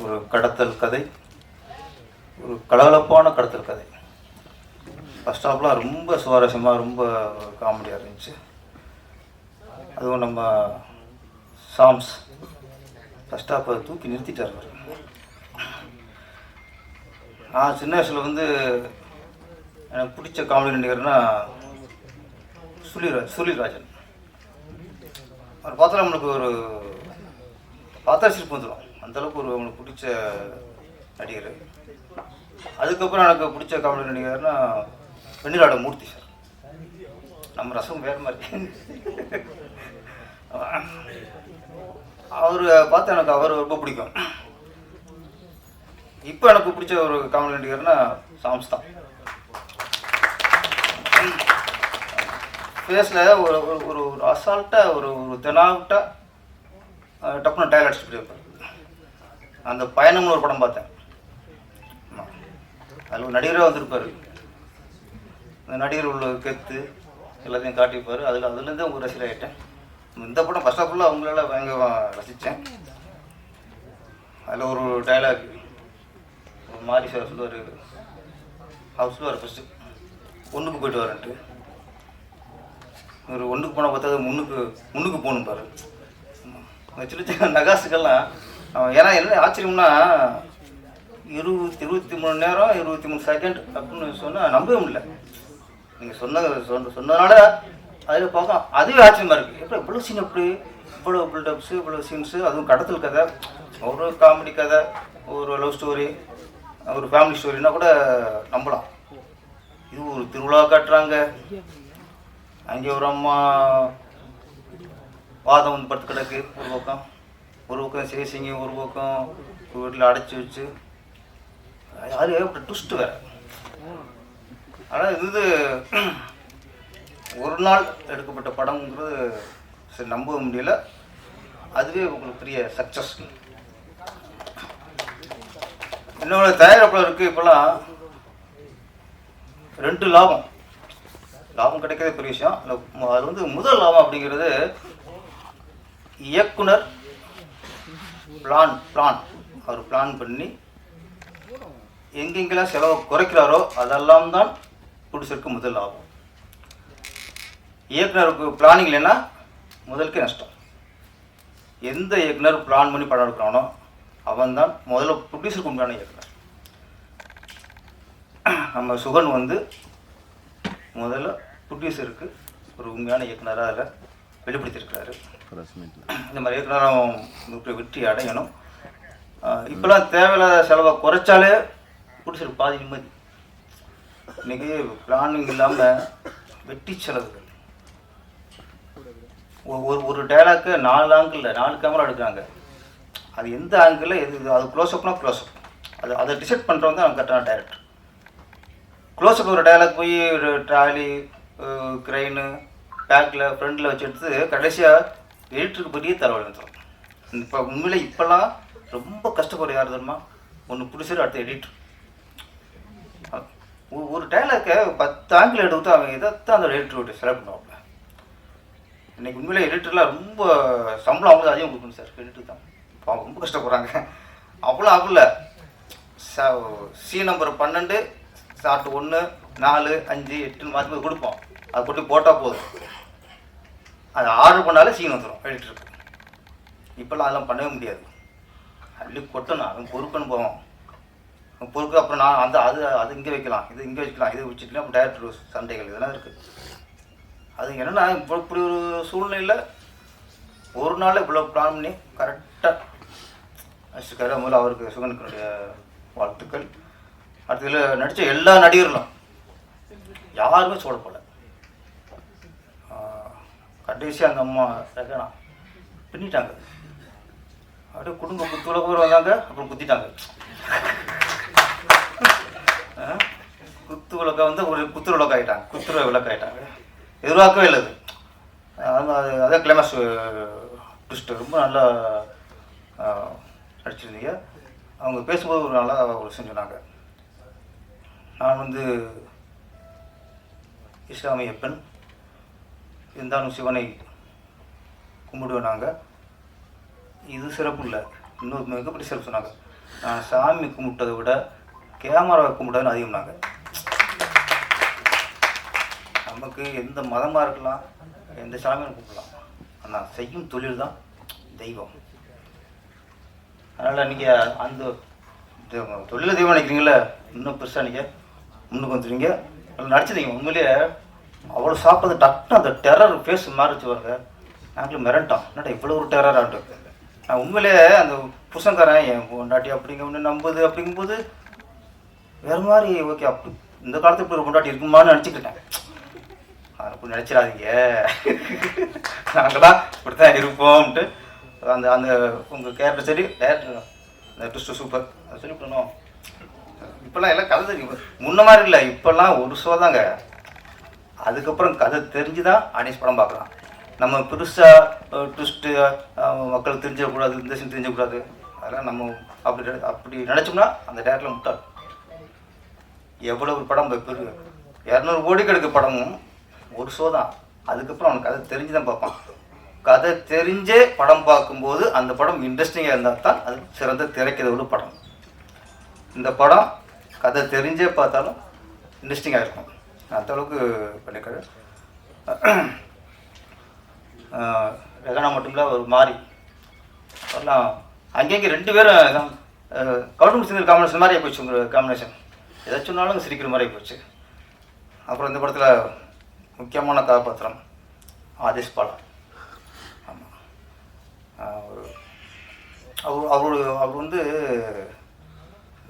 ஒரு கடத்தல் கதை, ஒரு கலகலப்பான கடத்தல் கதை. ஃபஸ்ட் ஹாஃப்லாம் ரொம்ப சுவாரஸ்யமாக, ரொம்ப காமெடியாக இருந்துச்சு. அதுவும் நம்ம சாம்ஸ் ஃபஸ்ட் ஹாஃபை தூக்கி நிறுத்திட்டார். நான் சின்ன வயசில் வந்து எனக்கு பிடிச்ச காமெடி நடிகர்னா சுழிராஜன். அவர் பார்த்தா நம்மளுக்கு ஒரு பார்த்தா சிரிப்பு வந்துடும், அந்தளவுக்கு ஒரு நம்மளுக்கு பிடிச்ச நடிகர். அதுக்கப்புறம் எனக்கு பிடிச்ச காமெடி நடிகர்னா வெண்ணிலாட மூர்த்தி சார். நம்ம ரசம் வேறு மாதிரி. அவர் பார்த்தா எனக்கு அவர் ரொம்ப பிடிக்கும். இப்போ எனக்கு பிடிச்ச ஒரு காமெடி நடிகர்னா சாம்ஸ் தான். ஃபேஸில் ஒரு ஒரு ஒரு அசால்ட்டாக ஒரு தெனாவிட்டாக டப்புன்னு டயல் அடிச்சுட்டு இருப்பார். அந்த பயணம்னு ஒரு படம் பார்த்தேன், அதில் ஒரு நடிகராக வந்திருப்பார். அந்த நடிகர் உள்ள கெத்து எல்லாத்தையும் காட்டியிருப்பார். அதுலேருந்தே உங்களுக்கு ரசிகர் ஆகிட்டேன். இந்த படம் ஃபர்ஸ்ட் ஆஃப் ஆல் அவங்களால பயங்கர ரசித்தேன். அதில் ஒரு டைலாக் ஒரு மாதிரி சார் சொல்லுவார். அவர் சொல்லுவார் ஃபஸ்ட்டு ஒன்றுக்கு போய்ட்டு வரேன்ட்டு. ஒரு ஒன்றுக்கு போனால் பார்த்தா முன்னுக்கு போகணும் பாரு. சின்ன சின்ன நகாசுக்கெல்லாம் ஏன்னா என்ன ஆச்சரியம்னா 23 நேரம் 23 செகண்ட் அப்படின்னு சொன்னால் நம்பவே முடியல. நீங்கள் சொன்னதுனால அதில் பார்க்கலாம், அதுவே ஆச்சரியமாக இருக்குது. எப்படி இவ்வளோ சீன், எப்படி இவ்வளோ பில்டப்ஸு, இவ்வளோ சீன்ஸு, அதுவும் கடத்தல் கதை, ஒரு காமெடி கதை, ஒரு லவ் ஸ்டோரி, ஒரு ஃபேமிலி ஸ்டோரினா கூட நம்பலாம். இது ஒரு திருவிழா காட்டுறாங்க. அங்கே ஒரு அம்மா வாதம் வந்து படுத்து கிடக்கு, ஒரு பக்கம் சேசிங்க, ஒரு பக்கம் வீட்டில் அடைச்சி வச்சு, அது அப்படி ட்விஸ்ட்டு வேறு. ஆனால் இது ஒரு நாள் எடுக்கப்பட்ட படம்ங்கிறது சரி நம்ப முடியல. அதுவே உங்களுக்கு பெரிய சக்ஸஸ். இன்னொரு தயாரிப்பாளருக்கு இப்போலாம் 2 லாபம் கிடைக்கிறதே பெரிய விஷயம். அது வந்து முதல் லாபம் அப்படிங்கிறது இயக்குனர் பிளான் அவர் பிளான் பண்ணி எங்கெங்கெல்லாம் செலவை குறைக்கிறாரோ அதெல்லாம் தான் ப்ரொடியூசருக்கு முதல் லாபம். இயக்குனருக்கு பிளானிங் இல்லைன்னா முதலுக்கே நஷ்டம். எந்த இயக்குனர் பிளான் பண்ணி படம் எடுக்கிறானோ அவன் தான் முதல்ல ப்ரொடியூசருக்கு உண்டான இயக்குனர். நம்ம சுகன் வந்து முதல்ல ப்ரொடியூசருக்கு ஒரு உண்மையான இயக்குனராக அதில் வெளிப்படுத்தியிருக்கிறாரு. இந்த மாதிரி இயக்குனரும் வெற்றி அடையணும். இப்போலாம் தேவையில்லாத செலவை குறைச்சாலே ப்ரொடியூசருக்கு பாதி நிம்மதி. இன்றைக்கி பிளானிங் இல்லாமல் வெட்டி செலவுகள். ஒரு டைலாக்கு 4 ஆங்கிளில் 4 கேமரா எடுக்கிறாங்க. அது எந்த ஆங்கிளில் எது, அது க்ளோஸ்அப்னா க்ளோஸ்அப், அதை டிசைட் பண்ணுறவங்க தான் கரெக்டான டைரக்டர். க்ளோஸ்அப் ஒரு டைலாக் போய் ஒரு ட்ராலி, க்ரைனு, பேக்கில் ஃப்ரண்டில் வச்சு எடுத்து கடைசியாக எடிட்டருக்கு பெரிய தரவழி வந்துடும். இப்போ உண்மையில் இப்போல்லாம் ரொம்ப கஷ்டப்படுற யார் தெரியுமா? ஒன்று ப்ரொடியூசர், அடுத்த எடிட்டர். ஒரு டைலாக்கை 10 ஆங்கிள் எடுத்து அவன் எதைத்தான் அந்த எடிட்டர் செலக்ட் பண்ணுவாங்க. இன்றைக்கி உண்மையிலே எடிட்டர்லாம் ரொம்ப சம்பளம் அவங்களுக்கு அதிகம் கொடுக்கணும் சார். எடிட்டர் தான் அவங்க ரொம்ப கஷ்டப்படுறாங்க. அவ்வளோ ஆகல. சி நம்பர் 12 ஷார்ட் 1 4 5 8 மாற்றி கொடுப்போம். அது போட்டு போட்டால் போதும். அது ஆர்டர் பண்ணாலே சீன் வந்துடும் எடிட்டருக்கு. இப்போல்லாம் அதெல்லாம் பண்ணவே முடியாது. அள்ளி கொட்டணும், அவன் பொறுப்புன்னு போவோம். பொறுப்பு அப்புறம் நான் அது இங்கே வைக்கலாம், இது இங்கே வைக்கலாம், இது வச்சுக்கலாம். அப்போ டைரக்டர் சண்டைகள் இதெல்லாம் இருக்குது. அது என்னென்னா இப்படி ஒரு சூழ்நிலையில் ஒரு நாள் இவ்வளோ பிளான் பண்ணி கரெக்டாக வச்சுருக்காரு. முதல்ல அவருக்கு சுகனுக்குடைய வாழ்த்துக்கள். அடுத்ததில் நடித்த எல்லா நடிகர்களும் யாருமே சோழப்படல. கடைசியாக அந்த அம்மா ரகனா பின்னிட்டாங்க. அப்படியே குடும்ப குத்துவிளக்கு வந்தாங்க, அப்புறம் குத்திட்டாங்க. குத்து விளக்க வந்து ஒரு குத்துற விளக்கு ஆகிட்டாங்க, குத்துற விளக்கு ஆகிட்டாங்க. எதிர்பார்க்கவே இல்லை. அதே கிளைமேக்ஸ் ட்விஸ்ட்டு ரொம்ப நல்லா நடிச்சிருந்தீங்க. அவங்க பேசும்போது ஒரு நல்லா ஒரு செஞ்சுனாங்க. நான் வந்து இஸ்லாமிய பெண், இருந்தாலும் சிவனை கும்பிடுவேன். நாங்கள் இது சிறப்பு இல்லை, இன்னொரு மிகப்பெரிய சிறப்பு சொன்னாங்க. நான் சாமி கும்பிட்டதை விட கேமராவை கும்பிட்டதுன்னு அதிகம். நாங்கள் நமக்கு எந்த மதமாக இருக்கலாம், எந்த சாமியும் கும்பிடலாம், ஆனால் செய்யும் தொழில் தான் தெய்வம். அதனால் நீங்கள் அந்த தொழிலை தெய்வம் நினைக்கிறீங்கள, இன்னும் பெருசாக நீங்கள் முன்னுக்கு வந்துடுவீங்க. நடிச்சிருக்கீங்க. உண்மையிலேயே அவ்வளோ சாப்பிட்றது டக்குன்னு அந்த டெரர் ஃபேஸ் மாறிச்சு வருங்க. நாங்களும் மிரண்டோம், என்னடா இவ்வளோ ஒரு டெரர் ஆண்டு. நான் உண்மையிலேயே அந்த புருஷன்காரன் என் பொண்டாட்டி அப்படிங்க ஒன்று நம்புது அப்படிங்கும்போது வேறு மாதிரி ஓகே, அப்படி இந்த காலத்தில் இப்படி ஒரு பொண்டாட்டி இருக்குமான்னு நினச்சிக்கிட்டேன். அப்படி நினச்சிடாதீங்க, நாங்களாம் இப்படி தான் இருப்போம்ட்டு. அந்த அந்த உங்கள் கேரக்டர் சரி, டேரக்டர் அந்த ட்விஸ்ட்டு சூப்பர், அது சொல்லி பண்ணணும். இப்போல்லாம் எல்லாம் கதை தெரியும், முன்ன மாதிரி இல்லை. இப்போல்லாம் ஒரு ஷோ தாங்க, அதுக்கப்புறம் கதை தெரிஞ்சு தான் ஆடியன்ஸ் படம் பார்க்கலாம். நம்ம பெருசாக ட்விஸ்ட்டு மக்களுக்கு தெரிஞ்சிடக்கூடாது, இந்த சீன் தெரிஞ்சக்கூடாது, அதெல்லாம் நம்ம அப்படி நினச்சோம்னா அந்த டேரக்டரில் முட்டாள். எவ்வளோ ஒரு படம் பெரு 200 கோடி கிடைக்க படமும் ஒரு ஷோ தான், அதுக்கப்புறம் அவனுக்கு கதை தெரிஞ்சு தான் பார்ப்பான். கதை தெரிஞ்சே படம் பார்க்கும்போது அந்த படம் இன்ட்ரெஸ்டிங்காக இருந்தால் தான் அது சிறந்த திரைக்கதை படம். இந்த படம் கதை தெரிஞ்சே பார்த்தாலும் இன்ட்ரெஸ்டிங்காக இருக்கும். அந்தளவுக்கு பண்ணிக்கிறேன். ரெகனா மட்டும் இல்லை, ஒரு மாதிரி எல்லாம் அங்கேயும் 2 பேரும் கவுண்டமணி சிங்கர் காம்பினேஷன் மாதிரி போச்சு. உங்கள் காம்பினேஷன் எதாச்சும் சொன்னாலும் சிரிக்கிற மாதிரி போச்சு. அப்புறம் இந்த படத்தில் முக்கியமான கதாபாத்திரம் ஆதேஷ் பாலா. ஆமாம், அவர் வந்து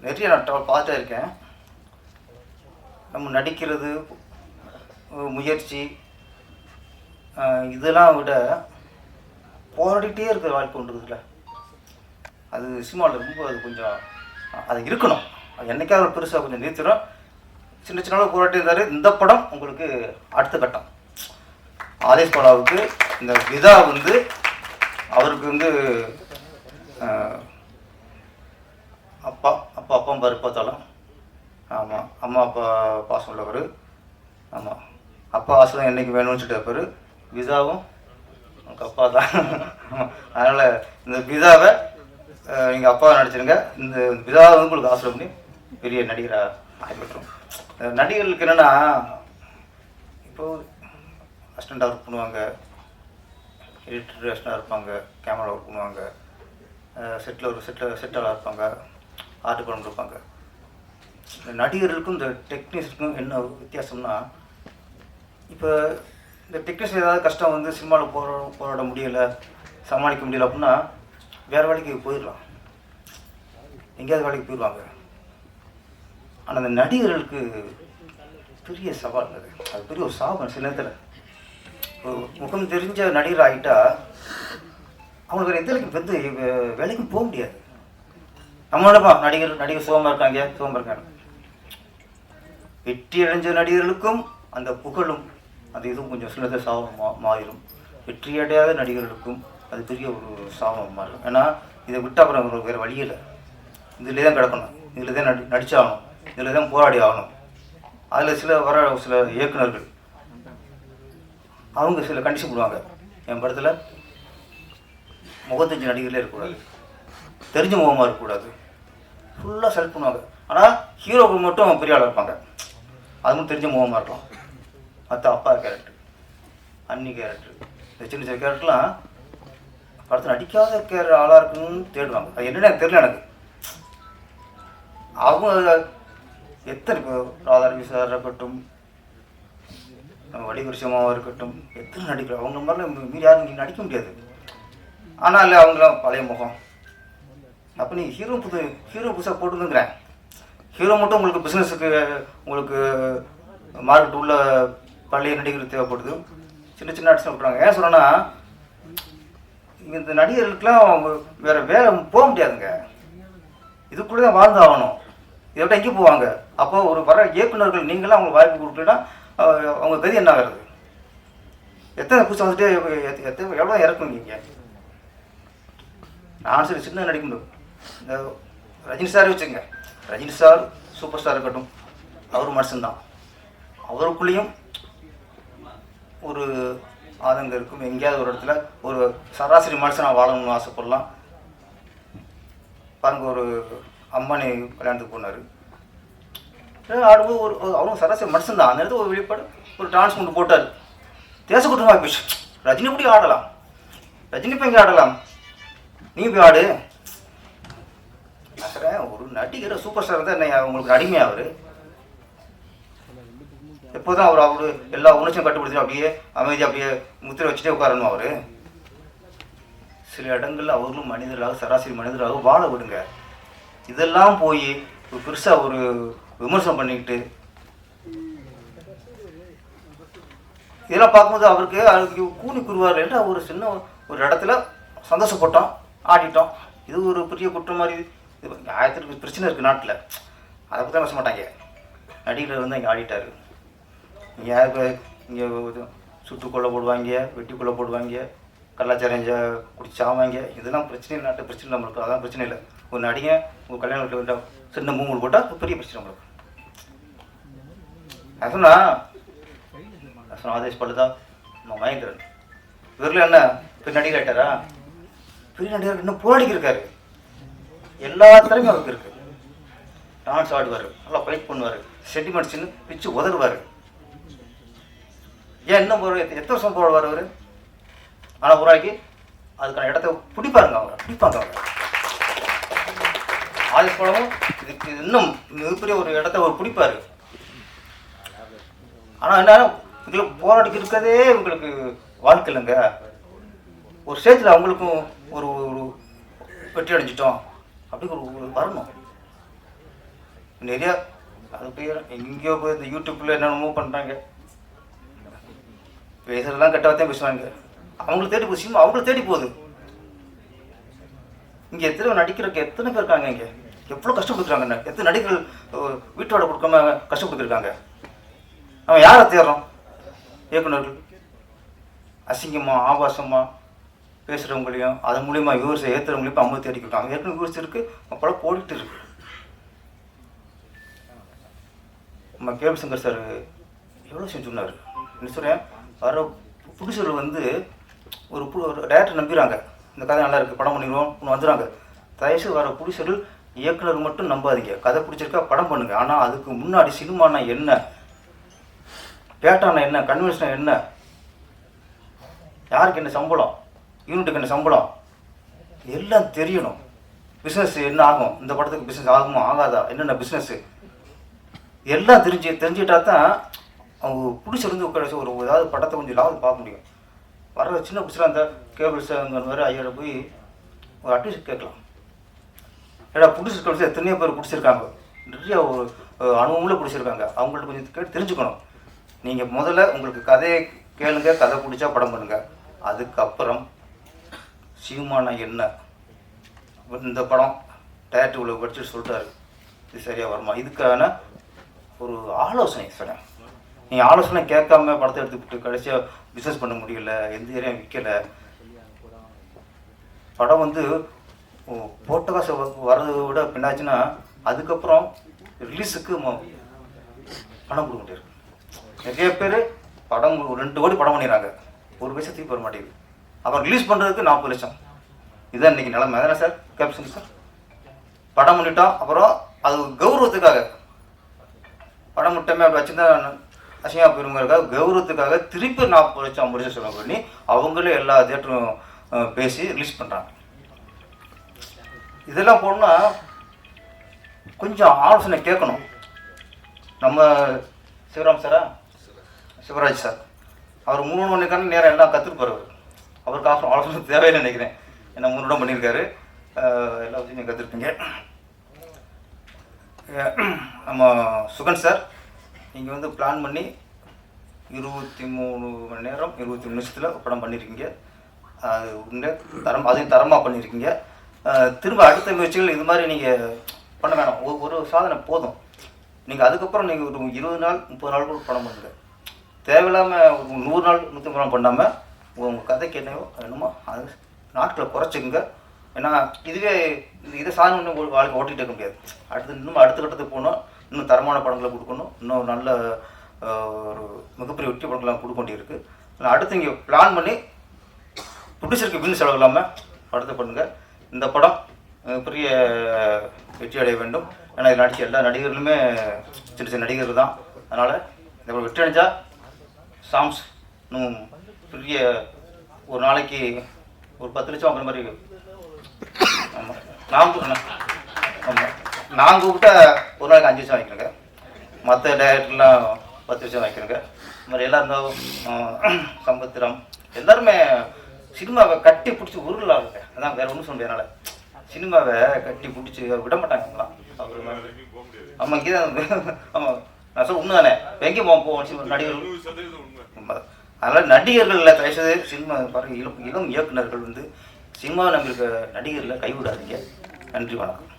நிறைய நான் பார்த்துட்டே இருக்கேன். நம்ம நடிக்கிறது, முயற்சி, இதெல்லாம் விட போராடிட்டே இருக்கிற வாழ்க்கை ஒன்று இருக்குல்ல, அது சினிமாவில் ரொம்ப அது கொஞ்சம் அது இருக்கணும். அது என்றைக்காவது பெருசாக கொஞ்சம் நிறுத்திடும். சின்ன சின்ன போராட்டி இருந்தார். இந்த படம் உங்களுக்கு அடுத்த கட்டம். ஆதேஷ் பாலாவுக்கு இந்த விதா வந்து அவருக்கு வந்து அப்பா பாரு பார்த்தாலும், ஆமாம், அம்மா அப்பா பாசம் உள்ளவர். ஆமாம், அப்பா ஆசைலாம் என்றைக்கு வேணும்னு சொல்லிட்டு இருப்பார். விதாவும் உங்கள் அப்பா தான். அதனால் இந்த விதாவை எங்கள் அப்பாவை நடிச்சிருங்க. இந்த விதாவை வந்து உங்களுக்கு ஆசை பண்ணி பெரிய நடிகராக ஆகிவிட்டுரும். நடிகர்களுக்கு என்னென்னா, இப்போது அசிஸ்டண்ட்டாக ஒர்க் பண்ணுவாங்க, எடிட்டர் அசிஸ்டண்டாக இருப்பாங்க, கேமரா ஒர்க் பண்ணுவாங்க, செட்டாளாக இருப்பாங்க, ஆர்ட் படம் இருப்பாங்க. இந்த நடிகர்களுக்கும் இந்த டெக்னீஷியனுக்கும் என்ன வித்தியாசம்னா, இப்போ இந்த டெக்னீஷியன் ஏதாவது கஷ்டம் வந்து சினிமாவில் போராட முடியலை, சமாளிக்க முடியலை அப்படின்னா வேறு வேலைக்கு போயிடலாம், எங்கேயாவது வேலைக்கு போயிடுவாங்க. ஆனால் அந்த நடிகர்களுக்கு பெரிய சவால் அது பெரிய ஒரு சாபம். சில நேரத்தில் முகம் தெரிஞ்ச நடிகர் ஆகிட்டா அவங்களுக்கு வேறு எந்த வேலைக்கும் போக முடியாது. நம்ம நினைப்பா நடிகர் சுகமாக இருக்காங்க. வெற்றி அடைஞ்ச நடிகர்களுக்கும் அந்த புகழும் அந்த இதுவும் கொஞ்சம் சில நேரத்தில் சாபமாக மாறிடும். வெற்றி அடையாத நடிகர்களுக்கும் அது பெரிய ஒரு சாபமாக மாறிடும். ஏன்னா இதை விட்டு அப்புறம் அவங்களுக்கு வேறு வழி இல்லை, இதில் தான் கிடக்கணும், இதில் தான் நடிச்சாகணும், இதில் தான் போராடி ஆகணும். அதில் சில இயக்குநர்கள் அவங்க சில கண்டிஷன் போடுவாங்க. என் படத்தில் முகத்தஞ்சு நடிகர்களே இருக்கக்கூடாது, தெரிஞ்ச முகமாக இருக்கக்கூடாது, ஃபுல்லாக செலக்ட் பண்ணுவாங்க. ஆனால் ஹீரோக்கள் மட்டும் பெரிய ஆளாக இருப்பாங்க, அது மட்டும் தெரிஞ்ச முகமாக இருக்கலாம். மற்ற அப்பா கேரக்டர், அன்னி கேரக்டர், இந்த சின்ன சின்ன கேரக்டர்லாம் படத்தில் நடிக்காத ஆளாக இருக்குன்னு தேடுவாங்க. அது என்னென்னு எனக்கு தெரியல. எனக்கு அவங்க எத்தனை இப்போ ராதாரவி சார் இருக்கட்டும், வடிவரிசமாவாக இருக்கட்டும், எத்தனை நடிக்கிறோம் அவங்க மாதிரிலாம் மீறி யாரும் நீங்கள் நடிக்க முடியாது. ஆனால் இல்லை, அவங்களாம் பழைய முகம். அப்போ நீ ஹீரோ புதுசாக போட்டுங்கிறேன். ஹீரோ மட்டும் உங்களுக்கு பிஸ்னஸுக்கு உங்களுக்கு மார்க்கெட் உள்ள பழைய நடிகர் தேவைப்படுது. சின்ன சின்ன ஆர்டிஸ்ட் விட்றாங்க. ஏன் சொல்கிறேன்னா, இந்த நடிகர்களுக்கெல்லாம் அவங்க வேறு வேலை போக முடியாதுங்க, இதுக்குள்ளே தான் வாழ்ந்து ஆகணும். இதை விட எங்கே போவாங்க? அப்போ ஒரு வர இயக்குநர்கள் நீங்களாம் அவங்களுக்கு வாய்ப்பு கொடுக்கலன்னா அவங்க கதி என்ன ஆகிறது? எத்தனை புதுசாக வந்துட்டு எவ்வளோ இறக்கும் நீங்கள்? நான் சரி சின்ன நடிக்க முடியும். இந்த ரஜினி சார் வச்சுங்க, ரஜினி சார் சூப்பர் ஸ்டார் இருக்கட்டும், அவர் மனுஷன்தான். அவருக்குள்ளேயும் ஒரு ஆதங்கம் இருக்கும். எங்கேயாவது ஒரு இடத்துல ஒரு சராசரி மனுஷனாக வாழணும்னு ஆசைப்படலாம். பாருங்க ஒரு அம்மானி கல்யாணத்துக்கு போனார். ஆடும்போது அவரும் சராசரி மனுஷன் தான். அந்த இடத்துல ஒரு வெளிப்பாடு ஒரு டான்ஸ் கொண்டு போட்டார். தேச குற்றமாக போயிடுச்சு. ரஜினி எப்படி ஆடலாம், ரஜினி இப்போ இங்கே ஆடலாம், நீங்கள் போய் ஆடு. ஒரு நடிகர் சூப்பர் ஸ்டார் தான் என்ன உங்களுக்கு அடிமையா? அவர் எப்போதான் அவரு எல்லா உணர்ச்சியும் கட்டுப்படுத்தி அப்படியே அமைதியாக அப்படியே முத்திரை வச்சுட்டே உட்காரணும். அவர் சில இடங்கள்ல அவர்களும் மனிதராக சராசரி மனிதராக வாழ விடுங்க. இதெல்லாம் போய் பெருசாக ஒரு விமர்சனம் பண்ணிக்கிட்டு இதெல்லாம் பார்க்கும்போது அவருக்கு கூலி குருவார் என்ற ஒரு சின்ன ஒரு இடத்துல சந்தோஷப்பட்டோம், ஆடிட்டோம். இது ஒரு பெரிய குற்றம் மாதிரி. இது ஆயிரத்துக்கு பிரச்சனை இருக்குது நாட்டில், அதை பற்றி பேச மாட்டாங்க. நடிகர் வந்து இங்கே ஆடிட்டார். இங்கே யாருக்கு இங்கே சுட்டுக்கொள்ள போடுவாங்க, வெட்டிக்கொள்ள போடுவாங்க, கலாச்சாரம் குடிச்சாவாங்க. இதெல்லாம் பிரச்சனை இல்லை, நாட்டு பிரச்சனை நம்மளுக்கு. அதான் பிரச்சனை இல்லை. ஒரு நடிகை ஒரு கல்யாணம் சின்ன மூங்கல் போட்டால் பெரிய பிரச்சனை நம்மளுக்கு. நான் சொன்னா ஆதேஷ் பழுதா மகேந்திரன் இவரில் என்ன பெரிய நடிகர் ஆகிட்டாரா? பெரிய நடிகர் இன்னும் போராடிக்கு இருக்காரு. எல்லா திறமையும் அவருக்கு இருக்கு. டான்ஸ் ஆடுவார், நல்லா ஃபைட் பண்ணுவார், சென்டிமெண்ட்ஸ்ன்னு பிச்சு உதறுவார். ஏன் இன்னும் எத்தனை வருஷம் போடுவார் அவர்? ஆனால் உருவாக்கி அதுக்கான இடத்த பிடிப்பாருங்க அவங்க. ஆதேஷ் பழமும் இதுக்கு இன்னும் மிகப்பெரிய ஒரு இடத்த அவர் பிடிப்பார். ஆனால் என்ன இவங்களுக்கு போராடிக்கு இருக்கிறதே இவங்களுக்கு வாழ்க்கை இல்லைங்க. ஒரு ஸ்டேஜில் அவங்களுக்கும் ஒரு வெற்றி அடைஞ்சிட்டோம் அப்படி ஒரு வரணும். நிறையா அது போய் எங்கேயோ போய் இந்த யூடியூப்பில் என்னென்னமோ பண்ணுறாங்க, பேசுறதெல்லாம் கெட்டவாத்தையும் பேசுவாங்க. அவங்களுக்கு தேடி போய் சினிமா அவங்களுக்கு தேடி போகுது. இங்கே எத்தனை நடிக்கிறதுக்கு எத்தனை பேர் இருக்காங்க, இங்கே எவ்வளோ கஷ்டப்படுத்துறாங்க. எத்தனை நடிகர்கள் வீட்டோட கொடுக்காம கஷ்டப்படுத்திருக்காங்க. நம்ம யாரை தேடுறோம்? இயக்குநர்கள் அசிங்கமாக ஆபாசமாக பேசுகிறவங்களையும் அதன் மூலியமாக வியூவர்ஸை ஏற்றுறவங்களையும் இப்போ அவங்க தேடிக்கிட்டாங்க. ஏற்கனவே வியூவர்ஸ் இருக்குது, அப்போலாம் போயிட்டு இருக்கு. நம்ம கேபி சங்கர் சார் எவ்வளோ சொன்னார். என்ன சொல்கிறேன், வர புதுசர் வந்து ஒரு டேரக்டர் நம்பிடுறாங்க, இந்த கதை நல்லா இருக்குது படம் பண்ணிடுவோம் ஒன்று வந்துடுறாங்க. தயவுசெய்து வர புதுசர்கள் இயக்குனர் மட்டும் நம்பாதீங்க. கதை பிடிச்சிருக்கா படம் பண்ணுங்க. ஆனால் அதுக்கு முன்னாடி சினிமானா என்ன, பேட்டானா என்ன, கன்வென்ஷனா என்ன, யாருக்கு என்ன சம்பளம், யூனிட்டுக்கு என்ன சம்பளம், எல்லாம் தெரியணும். பிஸ்னஸ் என்ன ஆகும், இந்த படத்துக்கு பிஸ்னஸ் ஆகுமா ஆகாதா, என்னென்ன பிஸ்னஸ்ஸு எல்லாம் தெரிஞ்சுக்கிட்டா தான் அவங்க பிடிச்சிருந்து உட்கார ஒரு ஏதாவது படத்தை கொஞ்சம் லாபம் பார்க்க முடியும். வர சின்ன பிடிச்சலாம் அந்த கேபிள்ஸ் அங்கே வர ஐயோட போய் ஒரு அட்வைஸ் கேட்கலாம். ஏடா பிடிச்சிருக்க எத்தனையோ பேர் பிடிச்சிருக்காங்க, நிறைய ஒரு அனுபவங்களே பிடிச்சிருக்காங்க. அவங்கள்ட்ட கொஞ்சம் கேட்டு தெரிஞ்சுக்கணும். நீங்கள் முதல்ல உங்களுக்கு கதையை கேளுங்க, கதை பிடிச்சா படம் பண்ணுங்க. அதுக்கப்புறம் சினிமானா என்ன, இந்த படம் டேரக்டர் இவ்வளோ படிச்சுட்டு சொல்லிட்டாரு, இது சரியாக வருமா, இதுக்கான ஒரு ஆலோசனை சொன்னேன். நீங்கள் ஆலோசனை கேட்காம படத்தை எடுத்துக்கிட்டு கடைசியாக பிஸ்னஸ் பண்ண முடியல, எந்த ஏரியா விற்கலை. படம் வந்து போட்ட காசு வர்றதை விட பின்னாச்சுன்னா அதுக்கப்புறம் ரிலீஸுக்கு பணம் கொடுக்க முடியாது. நிறைய பேர் படம் 2 கோடி படம் பண்ணிடுறாங்க, 1 பைசா தூக்கி வர மாட்டேங்குது. அப்புறம் ரிலீஸ் பண்ணுறதுக்கு 40 லட்சம். இதுதான் இன்றைக்கி நிலைமை. அதானே சார் கேப்ஷன் சார்? படம் பண்ணிட்டோம், அப்புறம் அது கௌரவத்துக்காக படம் முட்டமே அப்படி வச்சுருந்தா அசிங்கமாக போயிருங்கிறதுக்காக கௌரவத்துக்காக திருப்பி 40 லட்சம் 50 லட்சம் செலவு பண்ணி அவங்களே எல்லா தேட்டரும் பேசி ரிலீஸ் பண்ணுறாங்க. இதெல்லாம் போடணும்னா கொஞ்சம் ஆலோசனை கேட்கணும். நம்ம சிவராம் சாரா சிவராஜ் சார் அவர் 3 மணிக்கான நேரம் எல்லாம் கற்றுருப்பார். அவருக்கு ஆலோசனை தேவையில்லை நினைக்கிறேன். ஏன்னா 3 இடம் பண்ணியிருக்காரு, எல்லா விஷயம் நீங்கள் கற்றுருப்பீங்க. நம்ம சுகன் சார் நீங்கள் வந்து பிளான் பண்ணி 23 மணி நேரம் 23 நிமிஷத்தில் படம் பண்ணியிருக்கீங்க. அது உண்மை அதையும் தரமாக பண்ணியிருக்கீங்க. திரும்ப அடுத்த முயற்சிகள் இது மாதிரி நீங்கள் பண்ண வேணாம். ஒரு சாதனை போதும். நீங்கள் அதுக்கப்புறம் நீங்கள் ஒரு 20 நாள் 30 நாள் கூட படம் பண்ணுங்க. தேவையில்லாமல் ஒரு 100 நாள் 150 நாள் பண்ணாமல் உங்கள் கதைக்கு என்னமோ அது நாட்களை குறைச்சிக்குங்க. ஏன்னா இதுவே இதை சாதனை வாழ்க்கை ஓட்டிகிட்டு இருக்க முடியாது. இன்னும் அடுத்த கட்டத்துக்கு போகணும், இன்னும் தரமான படங்களை கொடுக்கணும், இன்னும் நல்ல ஒரு மிகப்பெரிய வெற்றி படங்கள்லாம் கொடுக்க வேண்டியிருக்கு. அடுத்து இங்கே பிளான் பண்ணி ப்ரொடியூசருக்கு பின் செலவு இல்லாமல் படத்தை பண்ணுங்கள். இந்த படம் பெரிய வெற்றி அடைய வேண்டும். ஏன்னா இதில் நடித்த எல்லா நடிகர்களுமே சின்ன சின்ன நடிகர்கள் தான். அதனால் இந்த வெற்றி அடைஞ்சா சாங்ஸ் இன்னும் பெரிய ஒரு நாளைக்கு ஒரு 10 லட்சம் வாங்குற மாதிரி. ஆமாம், நான் கூப்பிட்டா ஒரு நாளைக்கு 5 லட்சம் வாங்கிக்கிறேங்க. மற்ற டேரக்டர்லாம் 10 லட்சம் வாங்கிக்கிறேங்க. இந்த மாதிரி எல்லாம் இருந்தாலும் சம்பத்திரம் எல்லாருமே சினிமாவை கட்டி பிடிச்சி உருளாங்க. அதான் வேறு ஒன்றும் சொல்ல முடியாது. சினிமாவை கட்டி பிடிச்சி விட மாட்டாங்க அவங்களாம். ஆமாம், இங்கே தான். ஆமாம், நான் சொல்ல உண்மை தானே. எங்கே போவோம் நடிகர்கள். அதனால் நடிகர்களில் பேசுறது சினிமா பாருங்கள். இளம் இயக்குநர்கள் வந்து சினிமாவை நம்பியிருக்க நடிகர்களை கைவிடாதீங்க. நன்றி, வணக்கம்.